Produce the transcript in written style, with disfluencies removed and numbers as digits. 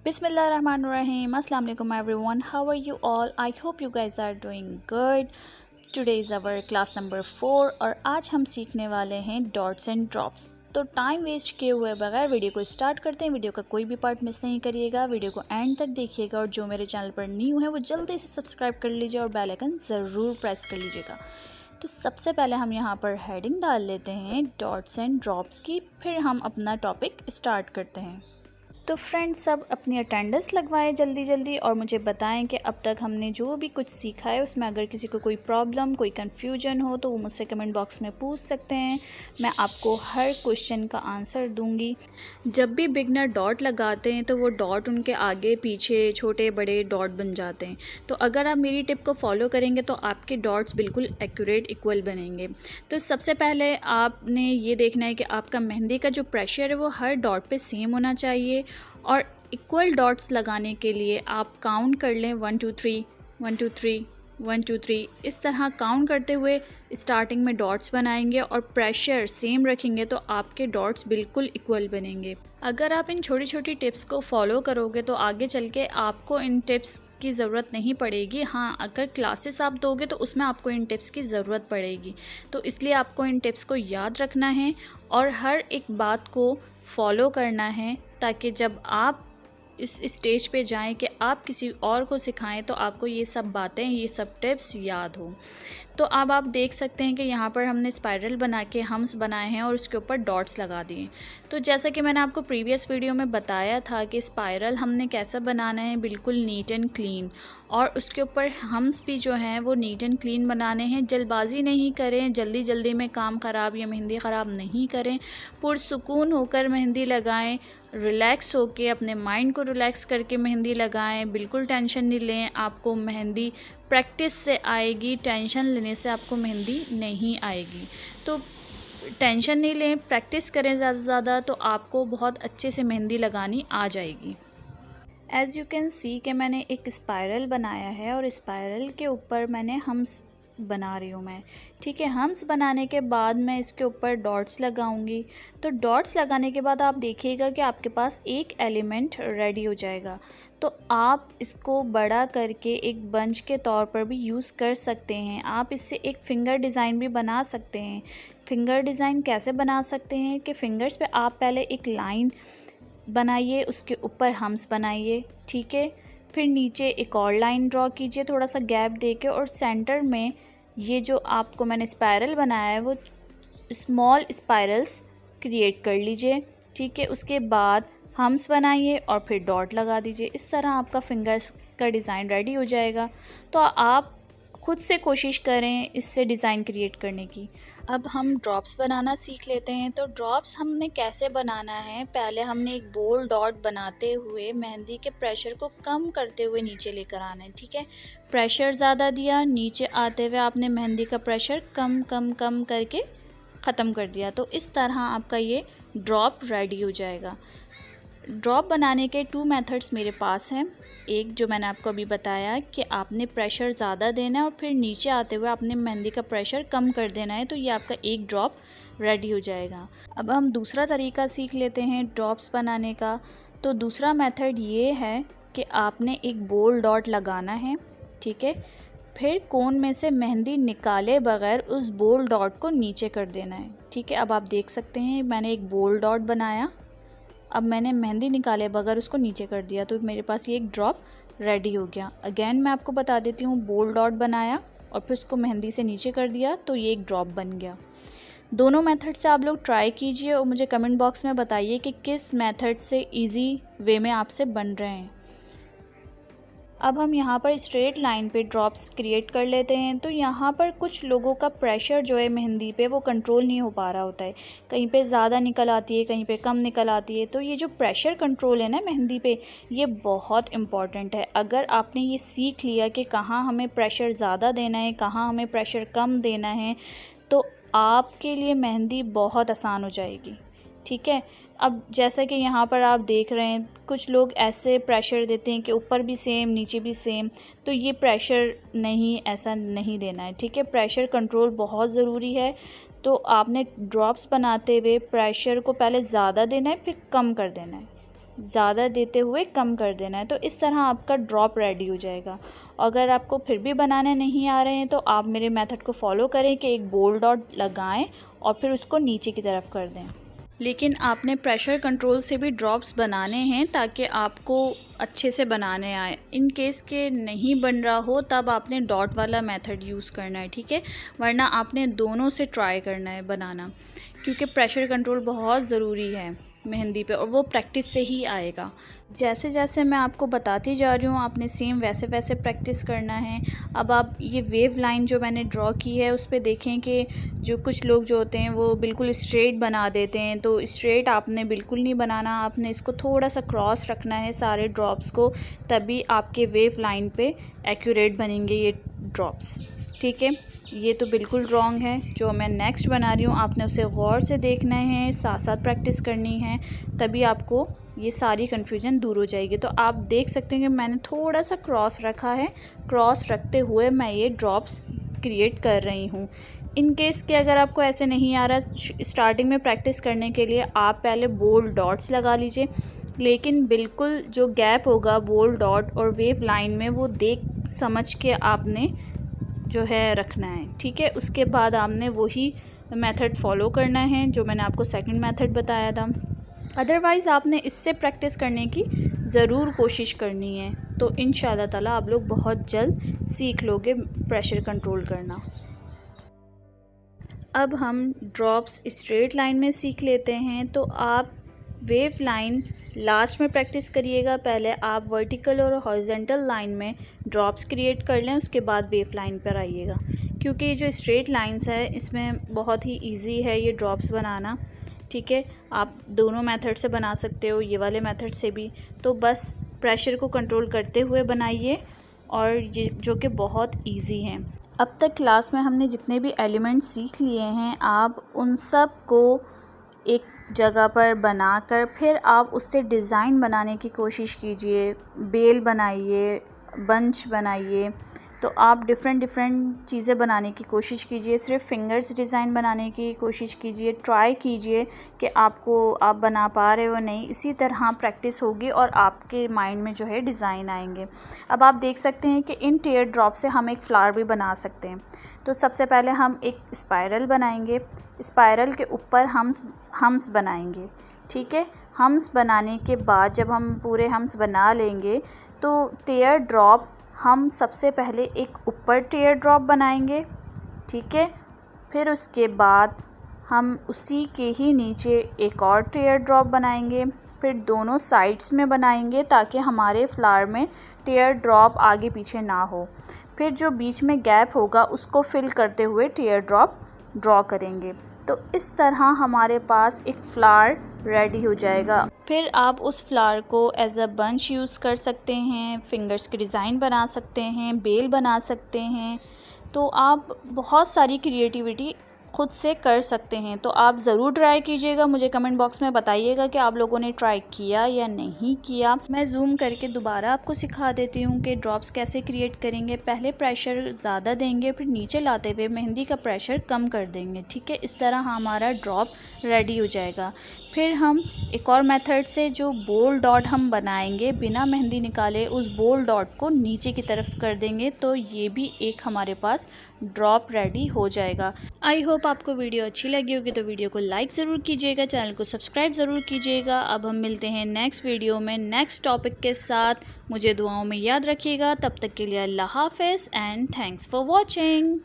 Bismillahirrahmanirrahim. Assalamu alaikum everyone. How are you all? I hope you guys are doing good. Today is our class number 4 और आज हम सीखने वाले हैं dots and drops. तो time waste किए हुए बगैर वीडियो को स्टार्ट करते हैं। वीडियो का कोई भी पार्ट मिस नहीं करिएगा, वीडियो को एंड तक देखिएगा और जो मेरे चैनल पर न्यू है वो जल्दी से सब्सक्राइब कर लीजिए और बेल आइकन ज़रूर प्रेस कर लीजिएगा। तो सबसे पहले हम यहाँ पर हेडिंग डाल लेते हैं डॉट्स एंड ड्रॉप्स की, फिर हम अपना टॉपिक स्टार्ट करते हैं। तो फ्रेंड्स, सब अपनी अटेंडेंस लगवाएं जल्दी जल्दी और मुझे बताएं कि अब तक हमने जो भी कुछ सीखा है उसमें अगर किसी को कोई प्रॉब्लम, कोई कन्फ्यूजन हो तो वो मुझसे कमेंट बॉक्स में पूछ सकते हैं। मैं आपको हर क्वेश्चन का आंसर दूंगी। जब भी बिगनर डॉट लगाते हैं तो वो डॉट उनके आगे पीछे छोटे बड़े डॉट बन जाते हैं। तो अगर आप मेरी टिप को फॉलो करेंगे तो आपके डॉट्स बिल्कुल एक्यूरेट इक्वल बनेंगे। तो सबसे पहले आपने ये देखना है कि आपका मेहंदी का जो प्रेशर है वो हर डॉट पे सेम होना चाहिए और इक्वल डॉट्स लगाने के लिए आप काउंट कर लें 1 2 3 1 2 3 1 2 3। इस तरह काउंट करते हुए स्टार्टिंग में डॉट्स बनाएंगे और प्रेशर सेम रखेंगे तो आपके डॉट्स बिल्कुल इक्वल बनेंगे। अगर आप इन छोटी छोटी टिप्स को फॉलो करोगे तो आगे चल के आपको इन टिप्स की ज़रूरत नहीं पड़ेगी। हाँ, अगर क्लासेस आप दोगे तो उसमें आपको इन टिप्स की ज़रूरत पड़ेगी। तो इसलिए आपको इन टिप्स को याद रखना है और हर एक बात को फॉलो करना है ताकि जब आप इस स्टेज पे जाएं कि आप किसी और को सिखाएं तो आपको ये सब बातें, ये सब टिप्स याद हो। तो अब आप देख सकते हैं कि यहाँ पर हमने स्पाइरल बना के हम्स बनाए हैं और उसके ऊपर डॉट्स लगा दिए। तो जैसा कि मैंने आपको प्रीवियस वीडियो में बताया था कि स्पाइरल हमने कैसा बनाना है, बिल्कुल नीट एंड क्लीन, और उसके ऊपर हम्स भी जो हैं वो नीट एंड क्लीन बनाने हैं। जल्दबाजी नहीं करें, जल्दी जल्दी में काम ख़राब या मेहंदी ख़राब नहीं करें। पुरसुकून होकर मेहंदी लगाएं, रिलैक्स होके अपने माइंड को रिलैक्स करके मेहंदी लगाएं। बिल्कुल टेंशन नहीं लें, आपको मेहंदी प्रैक्टिस से आएगी, टेंशन लेने से आपको मेहंदी नहीं आएगी। तो टेंशन नहीं लें, प्रैक्टिस करें ज़्यादा से ज़्यादा तो आपको बहुत अच्छे से मेहंदी लगानी आ जाएगी। एज़ यू कैन सी कि मैंने एक स्पाइरल बनाया है और स्पाइरल के ऊपर मैंने हम्स बना रही हूँ मैं। ठीक है, हम्स बनाने के बाद मैं इसके ऊपर डॉट्स लगाऊंगी। तो डॉट्स लगाने के बाद आप देखिएगा कि आपके पास एक एलिमेंट रेडी हो जाएगा। तो आप इसको बड़ा करके एक बंच के तौर पर भी यूज़ कर सकते हैं। आप इससे एक फिंगर डिज़ाइन भी बना सकते हैं। फिंगर डिज़ाइन कैसे बना सकते हैं कि फिंगर्स पे आप पहले एक लाइन बनाइए, उसके ऊपर हम्स बनाइए। ठीक है, फिर नीचे एक और लाइन ड्रॉ कीजिए थोड़ा सा गैप देके और सेंटर में ये जो आपको मैंने स्पाइरल बनाया है वो स्मॉल स्पाइरल्स क्रिएट कर लीजिए। ठीक है, उसके बाद हम्स बनाइए और फिर डॉट लगा दीजिए। इस तरह आपका फिंगर्स का डिज़ाइन रेडी हो जाएगा। तो आप खुद से कोशिश करें इससे डिज़ाइन क्रिएट करने की। अब हम ड्रॉप्स बनाना सीख लेते हैं। तो ड्रॉप्स हमने कैसे बनाना है, पहले हमने एक बोल्ड डॉट बनाते हुए मेहंदी के प्रेशर को कम करते हुए नीचे लेकर आना है। ठीक है, प्रेशर ज़्यादा दिया, नीचे आते हुए आपने मेहंदी का प्रेशर कम कम कम करके ख़त्म कर दिया। तो इस तरह आपका ये ड्रॉप रेडी हो जाएगा। ड्रॉप बनाने के 2 मेथड्स मेरे पास हैं। एक जो मैंने आपको अभी बताया कि आपने प्रेशर ज़्यादा देना है और फिर नीचे आते हुए आपने मेहंदी का प्रेशर कम कर देना है, तो ये आपका एक ड्रॉप रेडी हो जाएगा। अब हम दूसरा तरीका सीख लेते हैं ड्रॉप्स बनाने का। तो दूसरा मेथड ये है कि आपने एक बोल्ड डॉट लगाना है। ठीक है, फिर कोन में से मेहंदी निकाले बगैर उस बोल्ड डॉट को नीचे कर देना है। ठीक है, अब आप देख सकते हैं मैंने एक बोल्ड डॉट बनाया, अब मैंने मेहंदी निकाले बगैर उसको नीचे कर दिया, तो मेरे पास ये एक ड्रॉप रेडी हो गया। अगेन मैं आपको बता देती हूँ, बोल्ड डॉट बनाया और फिर उसको मेहंदी से नीचे कर दिया तो ये एक ड्रॉप बन गया। दोनों मेथड से आप लोग ट्राई कीजिए और मुझे कमेंट बॉक्स में बताइए कि किस मेथड से इजी वे में आपसे बन रहे हैं। अब हम यहाँ पर स्ट्रेट लाइन पे ड्रॉप्स क्रिएट कर लेते हैं। तो यहाँ पर कुछ लोगों का प्रेशर जो है मेहंदी पे वो कंट्रोल नहीं हो पा रहा होता है, कहीं पे ज़्यादा निकल आती है, कहीं पे कम निकल आती है। तो ये जो प्रेशर कंट्रोल है ना मेहंदी पे, ये बहुत इम्पॉर्टेंट है। अगर आपने ये सीख लिया कि कहाँ हमें प्रेशर ज़्यादा देना है, कहाँ हमें प्रेशर कम देना है, तो आपके लिए मेहंदी बहुत आसान हो जाएगी। ठीक है, अब जैसा कि यहाँ पर आप देख रहे हैं कुछ लोग ऐसे प्रेशर देते हैं कि ऊपर भी सेम नीचे भी सेम, तो ये प्रेशर नहीं, ऐसा नहीं देना है। ठीक है, प्रेशर कंट्रोल बहुत ज़रूरी है। तो आपने ड्रॉप्स बनाते हुए प्रेशर को पहले ज़्यादा देना है, फिर कम कर देना है। ज़्यादा देते हुए कम कर देना है। तो इस तरह आपका ड्रॉप रेडी हो जाएगा। अगर आपको फिर भी बनाने नहीं आ रहे हैं तो आप मेरे मेथड को फॉलो करें कि एक बोल्ड डॉट लगाएं और फिर उसको नीचे की तरफ कर दें। लेकिन आपने प्रेशर कंट्रोल से भी ड्रॉप्स बनाने हैं ताकि आपको अच्छे से बनाने आए। इन केस के नहीं बन रहा हो तब आपने डॉट वाला मेथड यूज़ करना है, ठीक है, वरना आपने दोनों से ट्राई करना है बनाना, क्योंकि प्रेशर कंट्रोल बहुत ज़रूरी है मेहंदी पे और वो प्रैक्टिस से ही आएगा। जैसे जैसे मैं आपको बताती जा रही हूँ आपने सेम वैसे वैसे प्रैक्टिस करना है। अब आप ये वेव लाइन जो मैंने ड्रॉ की है उस पर देखें कि जो कुछ लोग जो होते हैं वो बिल्कुल स्ट्रेट बना देते हैं, तो स्ट्रेट आपने बिल्कुल नहीं बनाना, आपने इसको थोड़ा सा क्रॉस रखना है सारे ड्रॉप्स को, तभी आपके वेव लाइन पे एक्यूरेट बनेंगे ये ड्रॉप्स, ठीक है। ये तो बिल्कुल रॉन्ग है। जो मैं नेक्स्ट बना रही हूँ आपने उसे गौर से देखना है, साथ साथ प्रैक्टिस करनी है, तभी आपको ये सारी कन्फ्यूजन दूर हो जाएगी। तो आप देख सकते हैं कि मैंने थोड़ा सा क्रॉस रखा है, क्रॉस रखते हुए मैं ये ड्रॉप्स क्रिएट कर रही हूँ। इन केस के अगर आपको ऐसे नहीं आ रहा, स्टार्टिंग में प्रैक्टिस करने के लिए आप पहले बोल्ड डॉट्स लगा लीजिए, लेकिन बिल्कुल जो गैप होगा बोल्ड डॉट और वेव लाइन में वो देख समझ के आपने जो है रखना है, ठीक है। उसके बाद आपने वही मेथड फॉलो करना है जो मैंने आपको सेकंड मेथड बताया था। अदरवाइज़ आपने इससे प्रैक्टिस करने की ज़रूर कोशिश करनी है, तो इंशाल्लाह ताला आप लोग बहुत जल्द सीख लोगे प्रेशर कंट्रोल करना। अब हम ड्रॉप्स स्ट्रेट लाइन में सीख लेते हैं। तो आप वेव लाइन लास्ट में प्रैक्टिस करिएगा, पहले आप वर्टिकल और हॉरिजॉन्टल लाइन में ड्रॉप्स क्रिएट कर लें, उसके बाद वेव लाइन पर आइएगा, क्योंकि ये जो स्ट्रेट लाइंस है इसमें बहुत ही इजी है ये ड्रॉप्स बनाना, ठीक है। आप दोनों मेथड से बना सकते हो, ये वाले मेथड से भी। तो बस प्रेशर को कंट्रोल करते हुए बनाइए, और ये जो कि बहुत इजी हैं। अब तक क्लास में हमने जितने भी एलिमेंट्स सीख लिए हैं आप उन सब को एक जगह पर बनाकर फिर आप उससे डिज़ाइन बनाने की कोशिश कीजिए। बेल बनाइए, बंच बनाइए, तो आप डिफरेंट चीज़ें बनाने की कोशिश कीजिए। सिर्फ फिंगर्स डिज़ाइन बनाने की कोशिश कीजिए, ट्राई कीजिए कि आप बना पा रहे हो नहीं। इसी तरह प्रैक्टिस होगी और आपके माइंड में जो है डिज़ाइन आएंगे। अब आप देख सकते हैं कि इन टीयर ड्रॉप से हम एक फ्लावर भी बना सकते हैं। तो सबसे पहले हम एक स्पाइरल बनाएंगे, स्पाइरल के ऊपर हम्स बनाएंगे, ठीक है। हम्स बनाने के बाद जब हम पूरे हम्स बना लेंगे तो टीयर ड्रॉप हम सबसे पहले एक ऊपर टीयर ड्रॉप बनाएंगे, ठीक है। फिर उसके बाद हम उसी के ही नीचे एक और टीयर ड्रॉप बनाएंगे, फिर दोनों साइड्स में बनाएंगे ताकि हमारे फ्लावर में टीयर ड्रॉप आगे पीछे ना हो। फिर जो बीच में गैप होगा उसको फिल करते हुए टीयर ड्रॉप ड्रॉ करेंगे। तो इस तरह हमारे पास एक फ्लावर रेडी हो जाएगा। फिर आप उस फ्लावर को एज अ बंच यूज़ कर सकते हैं, फिंगर्स के डिज़ाइन बना सकते हैं, बेल बना सकते हैं। तो आप बहुत सारी क्रिएटिविटी खुद से कर सकते हैं। तो आप ज़रूर ट्राई कीजिएगा, मुझे कमेंट बॉक्स में बताइएगा कि आप लोगों ने ट्राई किया या नहीं किया। मैं जूम करके दोबारा आपको सिखा देती हूँ कि ड्रॉप्स कैसे क्रिएट करेंगे। पहले प्रेशर ज़्यादा देंगे, फिर नीचे लाते हुए मेहंदी का प्रेशर कम कर देंगे, ठीक है। इस तरह हमारा ड्रॉप रेडी हो जाएगा। फिर हम एक और मेथड से जो बोल्ड डॉट हम बनाएंगे बिना मेहंदी निकाले, उस बोल्ड डॉट को नीचे की तरफ कर देंगे, तो ये भी एक हमारे पास ड्रॉप रेडी हो जाएगा। आई होप आपको वीडियो अच्छी लगी होगी, तो वीडियो को लाइक ज़रूर कीजिएगा, चैनल को सब्सक्राइब ज़रूर कीजिएगा। अब हम मिलते हैं नेक्स्ट वीडियो में नेक्स्ट टॉपिक के साथ। मुझे दुआओं में याद रखिएगा। तब तक के लिए अल्लाह हाफ़िज़ एंड थैंक्स फॉर वॉचिंग।